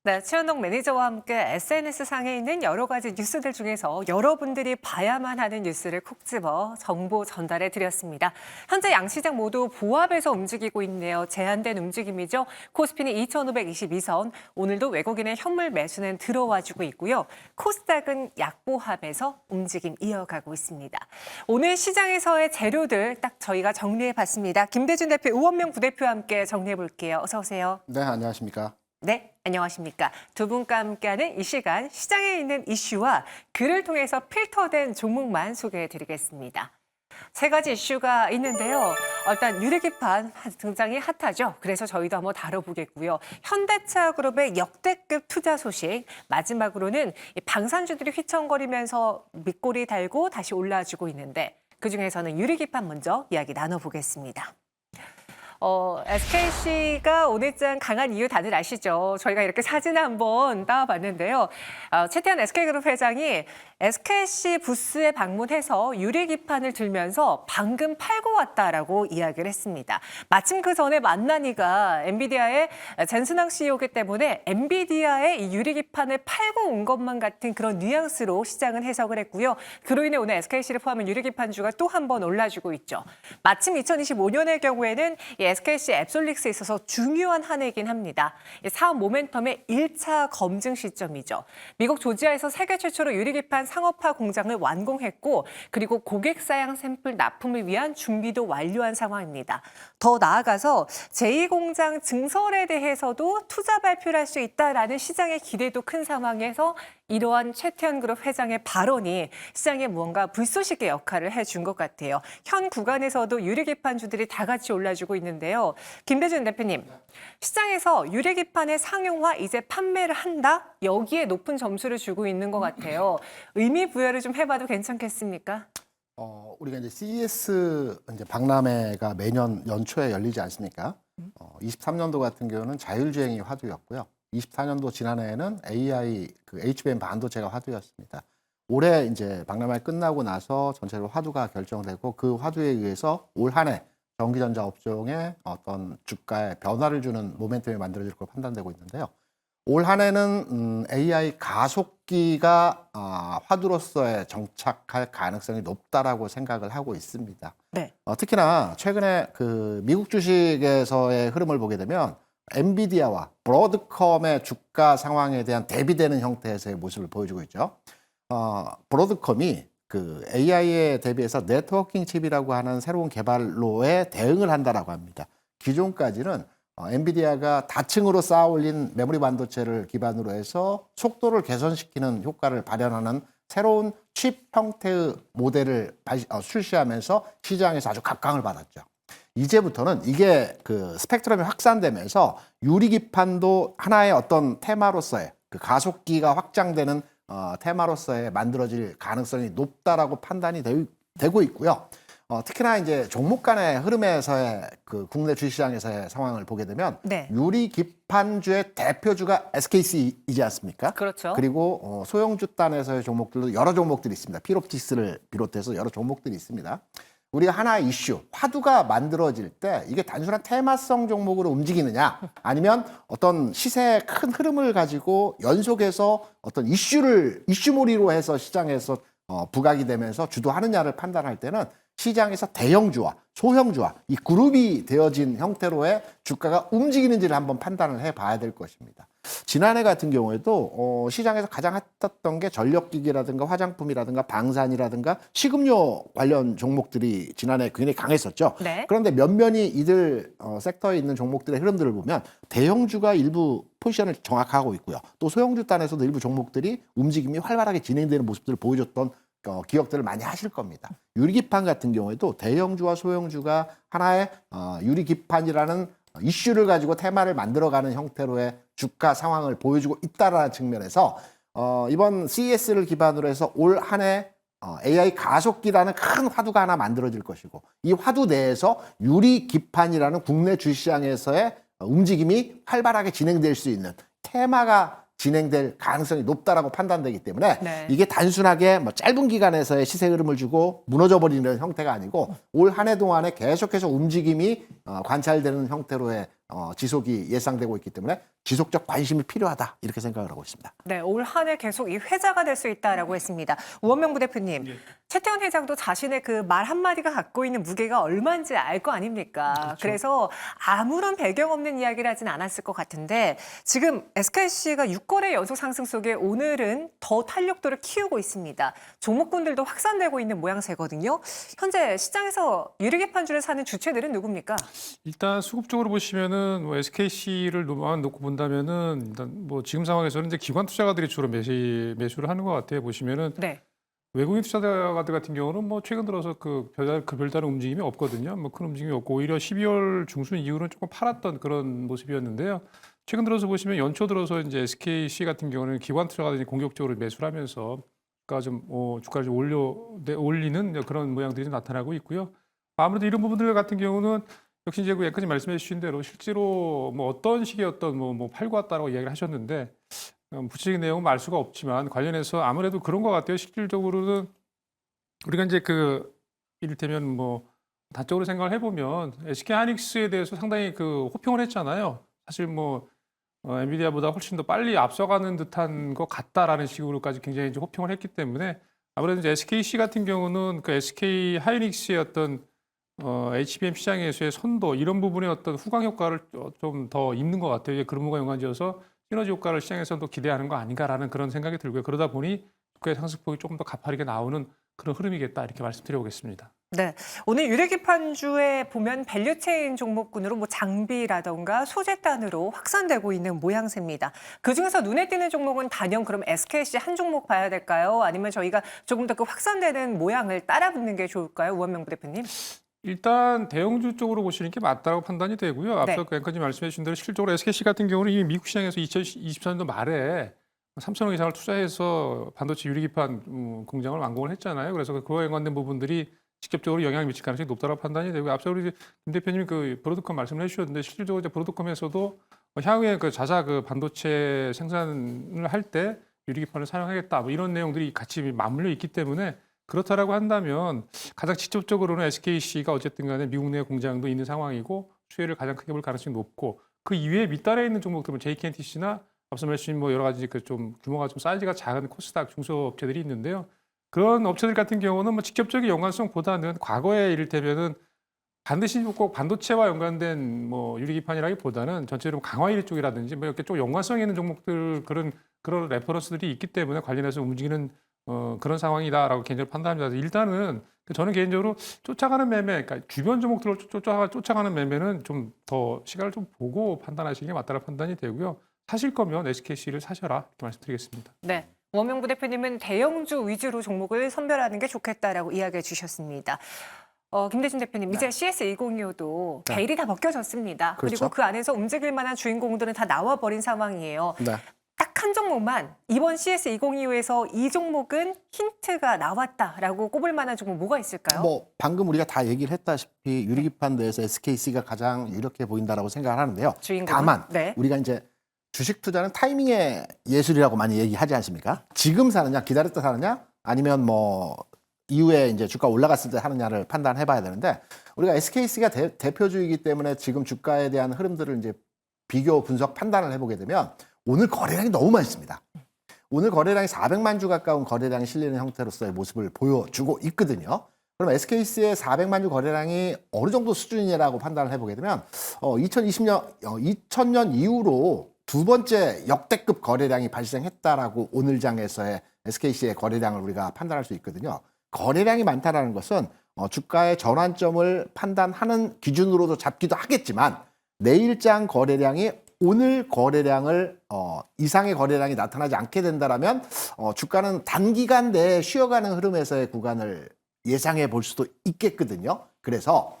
네, 최현동 매니저와 함께 SNS상에 있는 여러 가지 뉴스들 중에서 여러분들이 봐야만 하는 뉴스를 콕 집어 정보 전달해 드렸습니다. 현재 양시장 모두 보합에서 움직이고 있네요. 제한된 움직임이죠. 코스피는 2,522선, 오늘도 외국인의 현물 매수는 들어와주고 있고요. 코스닥은 약보합에서 움직임 이어가고 있습니다. 오늘 시장에서의 재료들 딱 저희가 정리해 봤습니다. 김대준 대표, 우원명 부대표와 함께 정리해 볼게요. 어서 오세요. 네, 안녕하십니까. 네, 안녕하십니까. 두 분과 함께하는 이 시간 시장에 있는 이슈와 글을 통해서 필터된 종목만 소개해드리겠습니다. 세 가지 이슈가 있는데요. 일단 유리기판 등장이 핫하죠. 그래서 저희도 한번 다뤄보겠고요. 현대차 그룹의 역대급 투자 소식, 마지막으로는 방산주들이 휘청거리면서 밑꼬리 달고 다시 올라주고 있는데 그중에서는 유리기판 먼저 이야기 나눠보겠습니다. SKC가 오늘장 강한 이유 다들 아시죠? 저희가 이렇게 사진을 한번 따와봤는데요. 최태한 SK그룹 회장이 SKC 부스에 방문해서 유리기판을 들면서 방금 팔고 왔다라고 이야기를 했습니다. 마침 그 전에 만나니가 엔비디아의 젠슨왕 CEO이기 때문에 엔비디아의 이 유리기판을 팔고 온 것만 같은 그런 뉘앙스로 시장은 해석을 했고요. 그로 인해 오늘 SKC를 포함한 유리기판주가 또 한 번 올라주고 있죠. 마침 2025년의 경우에는 이 SKC 앱솔릭스에 있어서 중요한 한 해이긴 합니다. 사업 모멘텀의 1차 검증 시점이죠. 미국 조지아에서 세계 최초로 유리기판 상업화 공장을 완공했고 그리고 고객 사양 샘플 납품을 위한 준비도 완료한 상황입니다. 더 나아가서 제2공장 증설에 대해서도 투자 발표를 할 수 있다라는 시장의 기대도 큰 상황에서 이러한 최태현 그룹 회장의 발언이 시장에 무언가 불쏘시개 역할을 해준 것 같아요. 현 구간에서도 유리기판주들이 다 같이 올라주고 있는데요. 김대준 대표님, 시장에서 유리기판의 상용화 이제 판매를 한다? 여기에 높은 점수를 주고 있는 것 같아요. 의미 부여를 좀 해봐도 괜찮겠습니까? 우리가 이제 CES 이제 박람회가 매년 연초에 열리지 않습니까? 23년도 같은 경우는 자율주행이 화두였고요. 24년도 지난해에는 AI 그 HBM 반도체가 화두였습니다. 올해 이제 박람회 끝나고 나서 전체로 화두가 결정되고 그 화두에 의해서 올 한 해 전기전자 업종의 어떤 주가에 변화를 주는 모멘텀이 만들어질 걸로 판단되고 있는데요. 올 한 해는 AI 가속기가 화두로서의 정착할 가능성이 높다라고 생각을 하고 있습니다. 네. 특히나 최근에 그 미국 주식에서의 흐름을 보게 되면 엔비디아와 브로드컴의 주가 상황에 대한 대비되는 형태에서의 모습을 보여주고 있죠. 브로드컴이 그 AI에 대비해서 네트워킹 칩이라고 하는 새로운 개발로에 대응을 한다라고 합니다. 기존까지는 엔비디아가 다층으로 쌓아 올린 메모리 반도체를 기반으로 해서 속도를 개선시키는 효과를 발현하는 새로운 칩 형태의 모델을 출시하면서 시장에서 아주 각광을 받았죠. 이제부터는 이게 그 스펙트럼이 확산되면서 유리기판도 하나의 어떤 테마로서의 그 가속기가 확장되는 테마로서의 만들어질 가능성이 높다라고 판단이 되고 있고요. 특히나 이제 종목 간의 흐름에서의 그 국내 주식시장에서의 상황을 보게 되면 네. 유리기판주의 대표주가 SKC이지 않습니까? 그렇죠. 그리고 소형주 단에서의 종목들도 여러 종목들이 있습니다. 필옵틱스를 비롯해서 여러 종목들이 있습니다. 우리가 하나의 이슈, 화두가 만들어질 때 이게 단순한 테마성 종목으로 움직이느냐 아니면 어떤 시세의 큰 흐름을 가지고 연속해서 어떤 이슈몰이로 해서 시장에서 부각이 되면서 주도하느냐를 판단할 때는 시장에서 대형주와 소형주와 이 그룹이 되어진 형태로의 주가가 움직이는지를 한번 판단을 해봐야 될 것입니다. 지난해 같은 경우에도 시장에서 가장 핫했던 게 전력기기라든가 화장품이라든가 방산이라든가 식음료 관련 종목들이 지난해 굉장히 강했었죠. 네. 그런데 면면이 이들 섹터에 있는 종목들의 흐름들을 보면 대형주가 일부 포지션을 정확하고 있고요. 또 소형주 단에서도 일부 종목들이 움직임이 활발하게 진행되는 모습들을 보여줬던 기억들을 많이 하실 겁니다. 유리기판 같은 경우에도 대형주와 소형주가 하나의 유리기판이라는 이슈를 가지고 테마를 만들어가는 형태로의 주가 상황을 보여주고 있다는 측면에서 이번 CES를 기반으로 해서 올 한 해 AI 가속기라는 큰 화두가 하나 만들어질 것이고 이 화두 내에서 유리기판이라는 국내 주시장에서의 움직임이 활발하게 진행될 수 있는 테마가 진행될 가능성이 높다라고 판단되기 때문에 네. 이게 단순하게 뭐 짧은 기간에서의 시세 흐름을 주고 무너져버리는 형태가 아니고 올 한 해 동안에 계속해서 움직임이 관찰되는 형태로의 지속이 예상되고 있기 때문에 지속적 관심이 필요하다 이렇게 생각을 하고 있습니다. 네, 올 한 해 계속 이 회자가 될 수 있다라고 했습니다. 우원명 부대표님, 최태원 회장도 자신의 그 말 한마디가 갖고 있는 무게가 얼마인지 알 거 아닙니까? 그렇죠. 그래서 아무런 배경 없는 이야기를 하진 않았을 것 같은데 지금 SKC가 6거래 연속 상승 속에 오늘은 더 탄력도를 키우고 있습니다. 종목군들도 확산되고 있는 모양새거든요. 현재 시장에서 유리개판주를 사는 주체들은 누굽니까? 일단 수급적으로 보시면은 뭐 SKC를 놓고 본다면은 일단 뭐 지금 상황에서는 이제 기관 투자가들이 주로 매수를 하는 것 같아요. 보시면은 네. 외국인 투자가들 같은 경우는 뭐 최근 들어서 그 별다른 움직임이 없거든요. 뭐 큰 움직임이 없고 오히려 12월 중순 이후로는 조금 팔았던 그런 모습이었는데요. 최근 들어서 보시면 연초 들어서 이제 SKC 같은 경우는 기관 투자가들이 공격적으로 매수를 하면서 주가를 좀 올리는 그런 모양들이 나타나고 있고요. 아무래도 이런 부분들 같은 경우는 역시 이제 그 여기까지 말씀해 주신 대로 실제로 뭐 어떤 식의 어떤 뭐 팔고 왔다라고 이야기를 하셨는데 구체적인 내용은 알 수가 없지만 관련해서 아무래도 그런 것 같아요. 실질적으로는 우리가 이제 그 이를테면 뭐 단적으로 생각을 해보면 SK 하이닉스에 대해서 상당히 그 호평을 했잖아요. 사실 뭐 엔비디아보다 훨씬 더 빨리 앞서가는 듯한 것 같다라는 식으로까지 굉장히 이제 호평을 했기 때문에 아무래도 이제 SKC 같은 경우는 그 SK 하이닉스의 어떤 HBM 시장에서의 선도 이런 부분의 어떤 후광 효과를 좀 더 있는 것 같아요. 그런 부분과 연관지어서 시너지 효과를 시장에서도 기대하는 거 아닌가라는 그런 생각이 들고요. 그러다 보니 주가의 상승폭이 조금 더 가파르게 나오는 그런 흐름이겠다 이렇게 말씀드려보겠습니다. 네, 오늘 유리기판주에 보면 밸류체인 종목군으로 뭐 장비라던가 소재단으로 확산되고 있는 모양새입니다. 그중에서 눈에 띄는 종목은 단연 그럼 SKC 한 종목 봐야 될까요? 아니면 저희가 조금 더 그 확산되는 모양을 따라붙는 게 좋을까요? 우원명 부대표님. 일단 대형주 쪽으로 보시는 게 맞다고 판단이 되고요. 앞서 네. 앵커님 말씀해 주신 대로 실질적으로 SKC 같은 경우는 이미 미국 시장에서 2024년도 말에 3천억 이상을 투자해서 반도체 유리기판 공장을 완공을 했잖아요. 그래서 그와 연관된 부분들이 직접적으로 영향을 미칠 가능성이 높다고 판단이 되고 앞서 우리 김 대표님이 그 브로드컴 말씀을 해주셨는데 실질적으로 이제 브로드컴에서도 향후에 그 자사 그 반도체 생산을 할 때 유리기판을 사용하겠다 뭐 이런 내용들이 같이 맞물려 있기 때문에 그렇다라고 한다면 가장 직접적으로는 SKC가 어쨌든 간에 미국 내 공장도 있는 상황이고 수혜를 가장 크게 볼 가능성이 높고 그 이외에 밑단에 있는 종목들은 JKNTC나 앞서 말씀하신 뭐 여러 가지 그 좀 규모가 좀 사이즈가 작은 코스닥 중소업체들이 있는데요. 그런 업체들 같은 경우는 뭐 직접적인 연관성보다는 과거에 이를테면은 반드시 꼭 반도체와 연관된 뭐 유리기판이라기보다는 전체적으로 강화일 쪽이라든지 뭐 이렇게 좀 연관성 있는 종목들 그런 레퍼런스들이 있기 때문에 관련해서 움직이는 그런 상황이다라고 개인적으로 판단합니다. 일단은 저는 개인적으로 쫓아가는 매매, 그러니까 주변 종목들을 쫓아가는 매매는 좀 더 시간을 좀 보고 판단하시는 게 맞다고 판단이 되고요. 사실 거면 SKC를 사셔라 이렇게 말씀드리겠습니다. 네. 우원명 부대표님은 대형주 위주로 종목을 선별하는 게 좋겠다라고 이야기해 주셨습니다. 김대중 대표님, 이제 CS2025도 네. 베일이 다 벗겨졌습니다. 그렇죠. 그리고 그 안에서 움직일 만한 주인공들은 다 나와버린 상황이에요. 네. 딱 한 종목만 이번 CS2025에서 이 종목은 힌트가 나왔다라고 꼽을 만한 종목 뭐가 있을까요? 뭐 방금 우리가 다 얘기를 했다시피 유리기판 내에서 SKC가 가장 유력해 보인다라고 생각을 하는데요. 주인공은? 다만 네. 우리가 이제 주식 투자는 타이밍의 예술이라고 많이 얘기하지 않습니까? 지금 사느냐, 기다렸다 사느냐, 아니면 뭐 이후에 이제 주가 올라갔을 때 하느냐를 판단해 봐야 되는데 우리가 SKC가 대표주이기 때문에 지금 주가에 대한 흐름들을 이제 비교 분석 판단을 해보게 되면 오늘 거래량이 너무 많습니다. 오늘 거래량이 400만 주 가까운 거래량이 실리는 형태로서의 모습을 보여주고 있거든요. 그럼 SKC의 400만 주 거래량이 어느 정도 수준이라고 판단을 해보게 되면 2000년 이후로 두 번째 역대급 거래량이 발생했다라고 오늘 장에서의 SKC의 거래량을 우리가 판단할 수 있거든요. 거래량이 많다라는 것은 주가의 전환점을 판단하는 기준으로도 잡기도 하겠지만 내일장 거래량이 오늘 거래량을 이상의 거래량이 나타나지 않게 된다라면 주가는 단기간 내에 쉬어가는 흐름에서의 구간을 예상해 볼 수도 있겠거든요. 그래서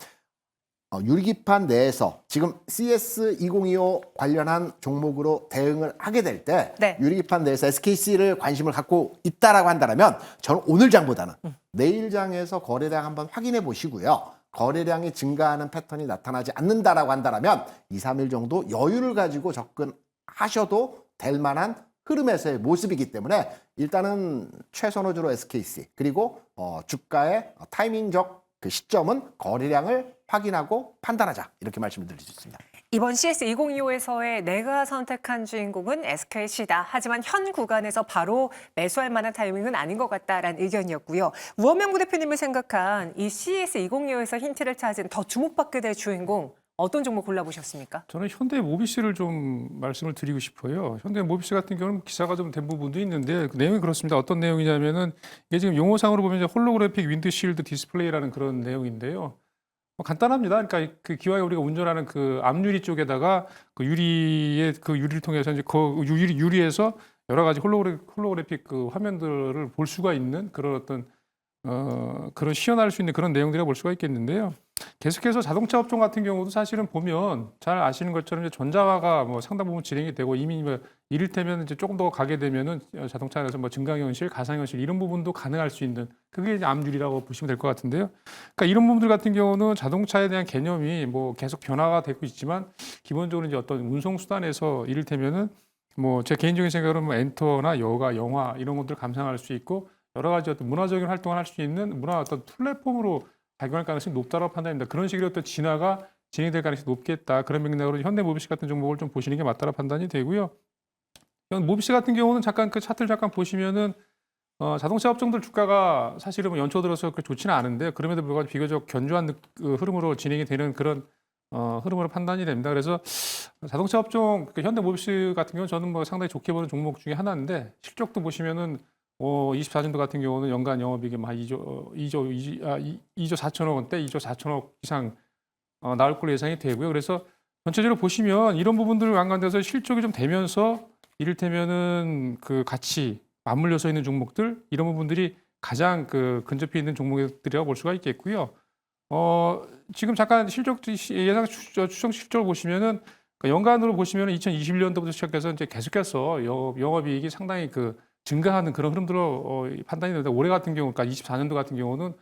유리기판 내에서 지금 CS2025 관련한 종목으로 대응을 하게 될 때 네. 유리기판 내에서 SKC를 관심을 갖고 있다라고 한다면 저는 오늘 장보다는 내일 장에서 거래량 한번 확인해 보시고요. 거래량이 증가하는 패턴이 나타나지 않는다라고 한다면 2, 3일 정도 여유를 가지고 접근하셔도 될 만한 흐름에서의 모습이기 때문에 일단은 최선호주로 SKC 그리고 주가의 타이밍적 그 시점은 거래량을 확인하고 판단하자 이렇게 말씀을 드릴 수 있습니다. 이번 CS 2025에서의 내가 선택한 주인공은 SKC다. 하지만 현 구간에서 바로 매수할 만한 타이밍은 아닌 것 같다라는 의견이었고요. 우원명 부대표님을 생각한 이 CS 2025에서 힌트를 찾은 더 주목받게 될 주인공 어떤 종목 골라보셨습니까? 저는 현대모비스를 좀 말씀을 드리고 싶어요. 현대모비스 같은 경우는 기사가 좀 된 부분도 있는데 그 내용이 그렇습니다. 어떤 내용이냐면은 이게 지금 용어상으로 보면 이제 홀로그래픽 윈드실드 디스플레이라는 그런 내용인데요. 간단합니다. 그러니까 그 기왕에 우리가 운전하는 그 앞유리 쪽에다가 그 유리의 그 유리를 통해서 이제 그 유리에서 여러 가지 홀로그래픽 그 화면들을 볼 수가 있는 그런 어떤 그런 시연할 수 있는 그런 내용들이라 볼 수가 있겠는데요. 계속해서 자동차 업종 같은 경우도 사실은 보면 잘 아시는 것처럼 이제 전자화가 뭐 상당 부분 진행이 되고 이미 뭐 이를테면 이제 조금 더 가게 되면은 자동차 안에서 뭐 증강현실, 가상현실 이런 부분도 가능할 수 있는 그게 이제 앞유리라고 보시면 될 것 같은데요. 그러니까 이런 부분들 같은 경우는 자동차에 대한 개념이 뭐 계속 변화가 되고 있지만 기본적으로 이제 어떤 운송 수단에서 이를테면은 뭐 제 개인적인 생각으로는 뭐 엔터나 여가, 영화 이런 것들을 감상할 수 있고 여러 가지 어떤 문화적인 활동을 할 수 있는 문화 어떤 플랫폼으로 작용할 가능성이 높다고 판단합니다. 그런 식의 어떤 진화가 진행될 가능성이 높겠다. 그런 맥락으로 현대모비스 같은 종목을 좀 보시는 게 맞다고 판단이 되고요. 모비스 같은 경우는 잠깐 그 차트를 잠깐 보시면은 자동차 업종들 주가가 사실은 뭐 연초 들어서 그렇게 좋지는 않은데 그럼에도 불구하고 비교적 견조한 흐름으로 진행이 되는 그런 흐름으로 판단이 됩니다. 그래서 자동차 업종 현대모비스 같은 경우는 저는 뭐 상당히 좋게 보는 종목 중에 하나인데 실적도 보시면은 24년도 같은 경우는 연간 영업이익이 한 2조 4천억 원대, 2조 4천억 이상 나올 걸로 예상이 되고요. 그래서 전체적으로 보시면 이런 부분들을 완관돼서 실적이 좀 되면서 이를테면은 그 같이 맞물려서 있는 종목들 이런 부분들이 가장 그 근접해 있는 종목들이라고 볼 수가 있겠고요. 지금 잠깐 실적 예상 추정 실적을 보시면은 연간으로 보시면은 2021년도부터 시작해서 이제 계속해서 영업이익이 상당히 그 증가하는 그런 흐름들로 판단이 되는데 올해 같은 경우, 그러니까 24년도 같은 경우는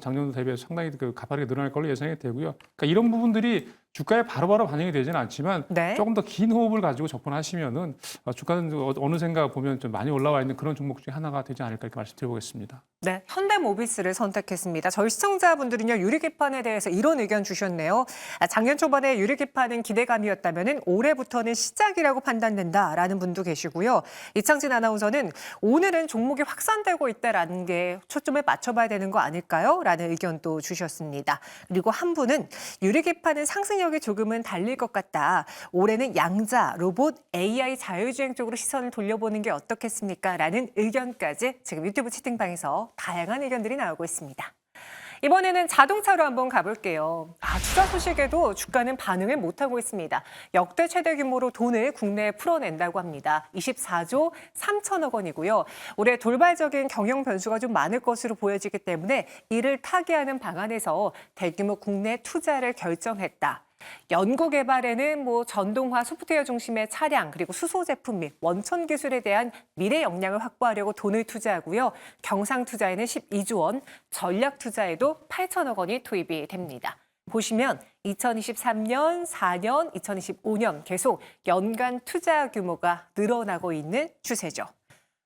작년도 대비해서 상당히 그 가파르게 늘어날 걸로 예상이 되고요. 그러니까 이런 부분들이 주가에 바로바로 반영이 되지는 않지만 네. 조금 더 긴 호흡을 가지고 접근하시면은 주가는 어느샌가 보면 좀 많이 올라와 있는 그런 종목 중에 하나가 되지 않을까 이렇게 말씀드려보겠습니다. 네, 현대모비스를 선택했습니다. 저희 시청자분들은요, 유리기판에 대해서 이런 의견 주셨네요. 작년 초반에 유리기판은 기대감이었다면 올해부터는 시작이라고 판단된다라는 분도 계시고요. 이창진 아나운서는 오늘은 종목이 확산되고 있다라는 게 초점을 맞춰봐야 되는 거 아닐까요? 라는 의견도 주셨습니다. 그리고 한 분은 유리기판은 상승력이 조금은 달릴 것 같다. 올해는 양자, 로봇, AI 자율주행 쪽으로 시선을 돌려보는 게 어떻겠습니까? 라는 의견까지 지금 유튜브 채팅방에서 다양한 의견들이 나오고 있습니다. 이번에는 자동차로 한번 가볼게요. 투자 소식에도 주가는 반응을 못하고 있습니다. 역대 최대 규모로 돈을 국내에 풀어낸다고 합니다. 24조 3천억 원이고요. 올해 돌발적인 경영 변수가 좀 많을 것으로 보여지기 때문에 이를 타개하는 방안에서 대규모 국내 투자를 결정했다. 연구 개발에는 전동화 소프트웨어 중심의 차량 그리고 수소 제품 및 원천 기술에 대한 미래 역량을 확보하려고 돈을 투자하고요. 경상 투자에는 12조 원, 전략 투자에도 8천억 원이 투입이 됩니다. 보시면 2023년, 4년, 2025년 계속 연간 투자 규모가 늘어나고 있는 추세죠.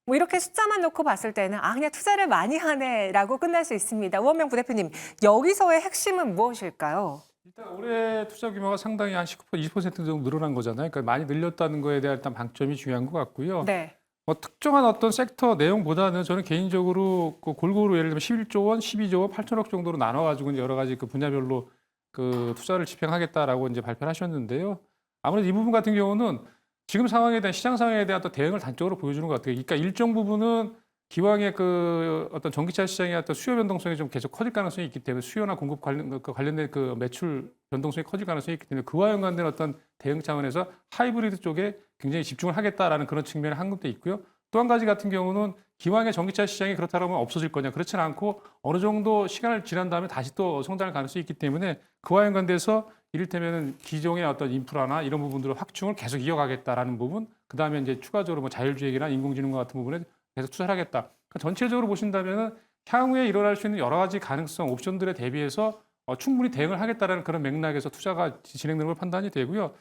이렇게 숫자만 놓고 봤을 때는 그냥 투자를 많이 하네라고 끝날 수 있습니다. 우원명 부대표님, 여기서의 핵심은 무엇일까요? 일단 올해 투자 규모가 상당히 한 19%, 20% 정도 늘어난 거잖아요. 그러니까 많이 늘렸다는 거에 대한 일단 방점이 중요한 것 같고요. 네. 특정한 어떤 섹터 내용보다는 저는 개인적으로 그 골고루 예를 들면 11조 원, 12조 원, 8천억 정도로 나눠가지고 여러 가지 그 분야별로 그 투자를 집행하겠다라고 이제 발표를 하셨는데요. 아무래도 이 부분 같은 경우는 지금 상황에 대한 시장 상황에 대한 또 대응을 단적으로 보여주는 것 같아요. 그러니까 일정 부분은 기왕에 그 어떤 전기차 시장의 어떤 수요 변동성이 좀 계속 커질 가능성이 있기 때문에 수요나 공급 관련된 그 매출 변동성이 커질 가능성이 있기 때문에 그와 연관된 어떤 대응 차원에서 하이브리드 쪽에 굉장히 집중을 하겠다라는 그런 측면이 한 것도 있고요. 또 한 가지 같은 경우는 기왕에 전기차 시장이 그렇다면 없어질 거냐 그렇지는 않고 어느 정도 시간을 지난 다음에 다시 또 성장할 가능성이 있기 때문에 그와 연관돼서 이를테면 기존의 어떤 인프라나 이런 부분들을 확충을 계속 이어가겠다라는 부분, 그 다음에 이제 추가적으로 자율주행이나 인공지능과 같은 부분에 계속 투자를 하겠다. 그러니까 전체적으로 보신다면은 향후에 일어날 수 있는 여러 가지 가능성, 옵션들에 대비해서 충분히 대응을 하겠다라는 그런 맥락에서 투자가 진행되는 걸 판단이 되고요.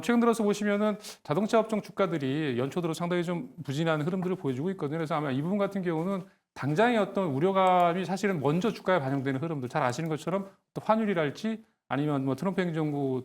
최근 들어서 보시면은 자동차 업종 주가들이 연초 들어 상당히 좀 부진한 흐름들을 보여주고 있거든요. 그래서 아마 이 부분 같은 경우는 당장의 어떤 우려감이 사실은 먼저 주가에 반영되는 흐름들, 잘 아시는 것처럼 또 환율이랄지 아니면 뭐 트럼프 행정부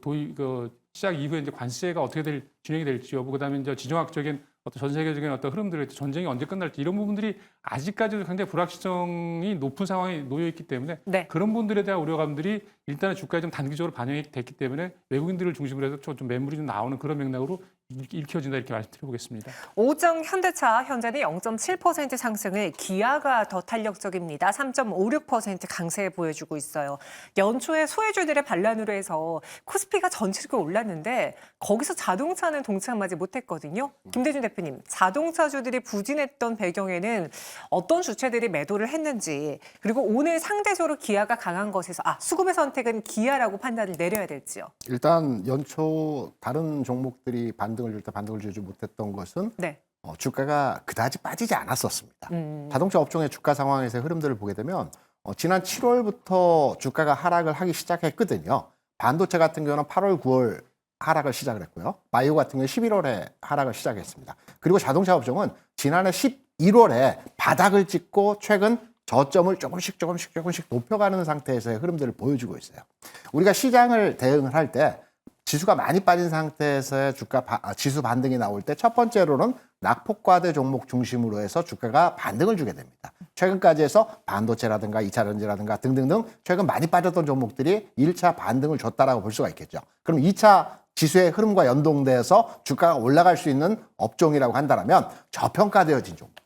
시작 이후에 이제 관세가 어떻게 진행이 될지 여부, 그다음에 이제 지정학적인 어떤 전 세계적인 어떤 흐름들, 전쟁이 언제 끝날지 이런 부분들이 아직까지도 굉장히 불확실성이 높은 상황에 놓여 있기 때문에 네. 그런 분들에 대한 우려감들이 일단은 주가에 좀 단기적으로 반영이 됐기 때문에 외국인들을 중심으로 해서 좀 매물이 좀 나오는 그런 맥락으로 읽혀진다 이렇게 말씀드려보겠습니다. 오정 현대차 현재는 0.7% 상승을, 기아가 더 탄력적입니다. 3.56% 강세 보여주고 있어요. 연초에 소외주들의 반란으로 해서 코스피가 전체적으로 올랐는데 거기서 자동차는 동참하지 못했거든요. 김대중 대표님, 자동차주들이 부진했던 배경에는 어떤 주체들이 매도를 했는지, 그리고 오늘 상대적으로 기아가 강한 것에서 수급의 선택은 기아라고 판단을 내려야 될지요. 일단 연초 다른 종목들이 반등을 줄 때 반등을 주지 못했던 것은 네. 주가가 그다지 빠지지 않았었습니다. 자동차 업종의 주가 상황에서의 흐름들을 보게 되면 지난 7월부터 주가가 하락을 하기 시작했거든요. 반도체 같은 경우는 8월, 9월 하락을 시작을 했고요. 바이오 같은 경우는 11월에 하락을 시작했습니다. 그리고 자동차 업종은 지난해 11월에 바닥을 찍고 최근 저점을 조금씩 높여가는 상태에서의 흐름들을 보여주고 있어요. 우리가 시장을 대응을 할 때 지수가 많이 빠진 상태에서의 지수 반등이 나올 때 첫 번째로는 낙폭과대 종목 중심으로 해서 주가가 반등을 주게 됩니다. 최근까지 해서 반도체라든가 2차 전지라든가 등등등 최근 많이 빠졌던 종목들이 1차 반등을 줬다라고 볼 수가 있겠죠. 그럼 2차 지수의 흐름과 연동돼서 주가가 올라갈 수 있는 업종이라고 한다면 저평가되어진 종목입니다.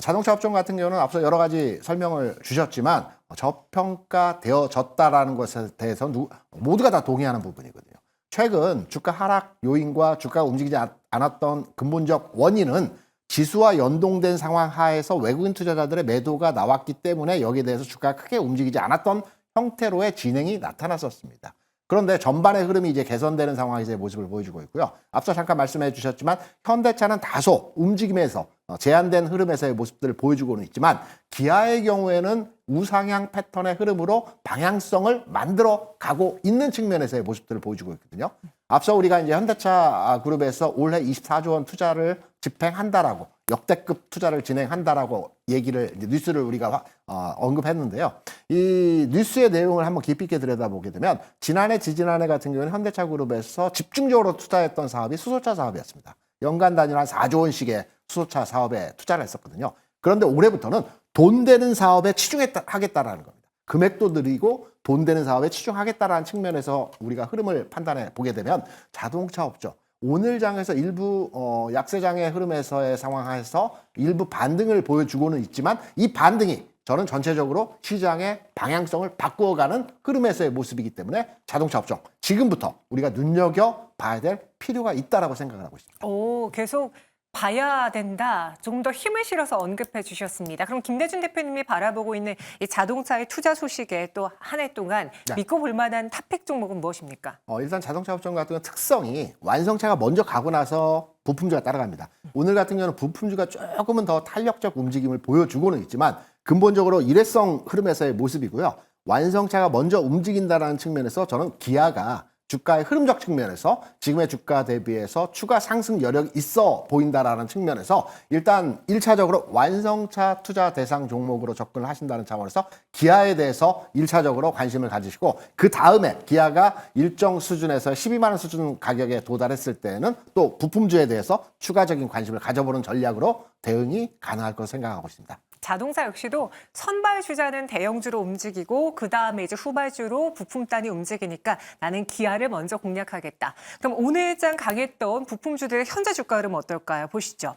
자동차 업종 같은 경우는 앞서 여러 가지 설명을 주셨지만 저평가되어졌다라는 것에 대해서 모두가 다 동의하는 부분이거든요. 최근 주가 하락 요인과 주가가 움직이지 않았던 근본적 원인은 지수와 연동된 상황 하에서 외국인 투자자들의 매도가 나왔기 때문에 여기에 대해서 주가가 크게 움직이지 않았던 형태로의 진행이 나타났었습니다. 그런데 전반의 흐름이 이제 개선되는 상황에서의 모습을 보여주고 있고요. 앞서 잠깐 말씀해 주셨지만 현대차는 다소 움직임에서 제한된 흐름에서의 모습들을 보여주고는 있지만 기아의 경우에는 우상향 패턴의 흐름으로 방향성을 만들어 가고 있는 측면에서의 모습들을 보여주고 있거든요. 앞서 우리가 이제 현대차 그룹에서 올해 24조 원 투자를 집행한다라고, 역대급 투자를 진행한다라고 뉴스를 우리가 언급했는데요. 이 뉴스의 내용을 한번 깊이 있게 들여다보게 되면 지난해, 지지난해 같은 경우는 현대차 그룹에서 집중적으로 투자했던 사업이 수소차 사업이었습니다. 연간 단위로 한 4조 원씩의 수소차 사업에 투자를 했었거든요. 그런데 올해부터는 돈 되는 사업에 치중하겠다라는 겁니다. 금액도 늘리고 돈 되는 사업에 치중하겠다라는 측면에서 우리가 흐름을 판단해 보게 되면 자동차 업종, 오늘 장에서 일부 약세장의 흐름에서의 상황에서 일부 반등을 보여주고는 있지만 이 반등이 저는 전체적으로 시장의 방향성을 바꾸어가는 흐름에서의 모습이기 때문에 자동차 업종 지금부터 우리가 눈여겨봐야 될 필요가 있다라고 생각을 하고 있습니다. 계속 봐야 된다. 조금 더 힘을 실어서 언급해 주셨습니다. 그럼 김대중 대표님이 바라보고 있는 이 자동차의 투자 소식에 또 한 해 동안 믿고 볼 만한 탑픽 종목은 무엇입니까? 일단 자동차 업종 같은 경우는 특성이 완성차가 먼저 가고 나서 부품주가 따라갑니다. 오늘 같은 경우는 부품주가 조금은 더 탄력적 움직임을 보여주고는 있지만 근본적으로 일회성 흐름에서의 모습이고요. 완성차가 먼저 움직인다는 측면에서 저는 기아가 주가의 흐름적 측면에서 지금의 주가 대비해서 추가 상승 여력이 있어 보인다라는 측면에서 일단 1차적으로 완성차 투자 대상 종목으로 접근을 하신다는 차원에서 기아에 대해서 1차적으로 관심을 가지시고 그 다음에 기아가 일정 수준에서 12만 원 수준 가격에 도달했을 때는 또 부품주에 대해서 추가적인 관심을 가져보는 전략으로 대응이 가능할 것으로 생각하고 있습니다. 자동차 역시도 선발주자는 대형주로 움직이고 그다음에 이제 후발주로 부품단이 움직이니까 나는 기아를 먼저 공략하겠다. 그럼 오늘장 강했던 부품주들의 현재 주가 흐름 어떨까요? 보시죠.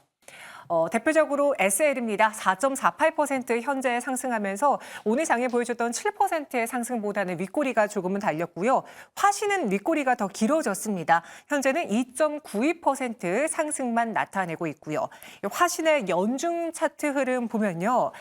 대표적으로 SL입니다. 4.48% 현재 상승하면서 오늘 장에 보여줬던 7%의 상승보다는 윗꼬리가 조금은 달렸고요. 화신은 윗꼬리가 더 길어졌습니다. 현재는 2.92% 상승만 나타내고 있고요. 화신의 연중 차트 흐름 보면요.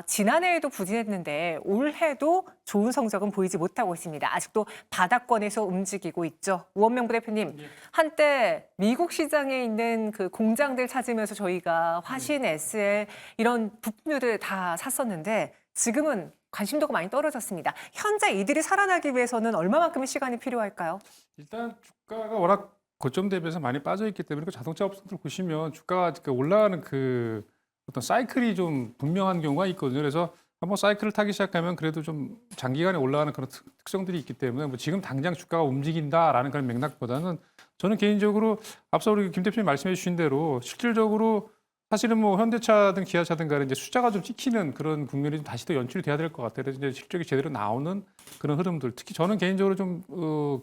지난해에도 부진했는데 올해도 좋은 성적은 보이지 못하고 있습니다. 아직도 바닥권에서 움직이고 있죠. 우원명 부대표님, 한때 미국 시장에 있는 그 공장들 찾으면서 저희가 화신, SL 이런 부품들을 다 샀었는데 지금은 관심도가 많이 떨어졌습니다. 현재 이들이 살아나기 위해서는 얼마만큼의 시간이 필요할까요? 일단 주가가 워낙 고점 대비해서 많이 빠져 있기 때문에 그 자동차 업종들 보시면 주가가 올라가는 그 어떤 사이클이 좀 분명한 경우가 있거든요. 그래서 뭐 사이클을 타기 시작하면 그래도 좀 장기간에 올라가는 그런 특성들이 있기 때문에 뭐 지금 당장 주가가 움직인다라는 그런 맥락보다는 저는 개인적으로 앞서 우리 김 대표님 말씀해 주신 대로 실질적으로 사실은 뭐 현대차든 기아차든 간에 이제 숫자가 좀 찍히는 그런 국면이 좀 다시 또 연출이 돼야 될 것 같아요. 그래서 이제 실적이 제대로 나오는 그런 흐름들, 특히 저는 개인적으로 좀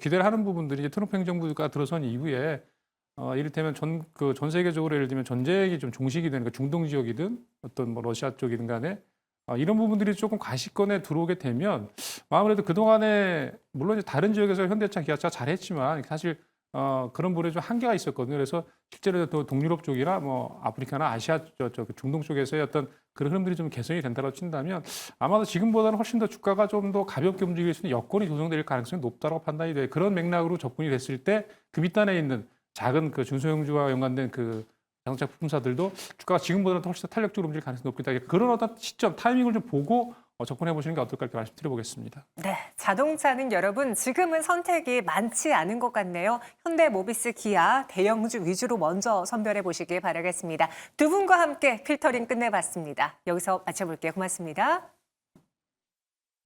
기대를 하는 부분들이 이제 트럼프 행정부가 들어선 이후에 이를테면 전 세계적으로 예를 들면 전쟁이 좀 종식이 되는 중동 지역이든 어떤 뭐 러시아 쪽이든 간에 이런 부분들이 조금 과시권에 들어오게 되면 아무래도 그동안에 물론 이제 다른 지역에서 현대차, 기아차 잘했지만 사실 그런 부분에 좀 한계가 있었거든요. 그래서 실제로 또 동유럽 쪽이나 뭐 아프리카나 아시아 중동 쪽에서의 어떤 그런 흐름들이 좀 개선이 된다고 친다면 아마도 지금보다는 훨씬 더 주가가 좀 더 가볍게 움직일 수 있는 여건이 조성될 가능성이 높다고 판단이 돼요. 그런 맥락으로 접근이 됐을 때 그 밑단에 있는 작은 그 중소형주와 연관된 그 자동차 부품사들도 주가가 지금보다는 훨씬 더 탄력적으로 움직일 가능성이 높겠다. 그런 어떤 시점, 타이밍을 좀 보고 접근해 보시는 게 어떨까 이렇게 말씀드려보겠습니다. 네, 자동차는 여러분 지금은 선택이 많지 않은 것 같네요. 현대, 모비스, 기아, 대형주 위주로 먼저 선별해 보시길 바라겠습니다. 두 분과 함께 필터링 끝내봤습니다. 여기서 마쳐볼게요. 고맙습니다.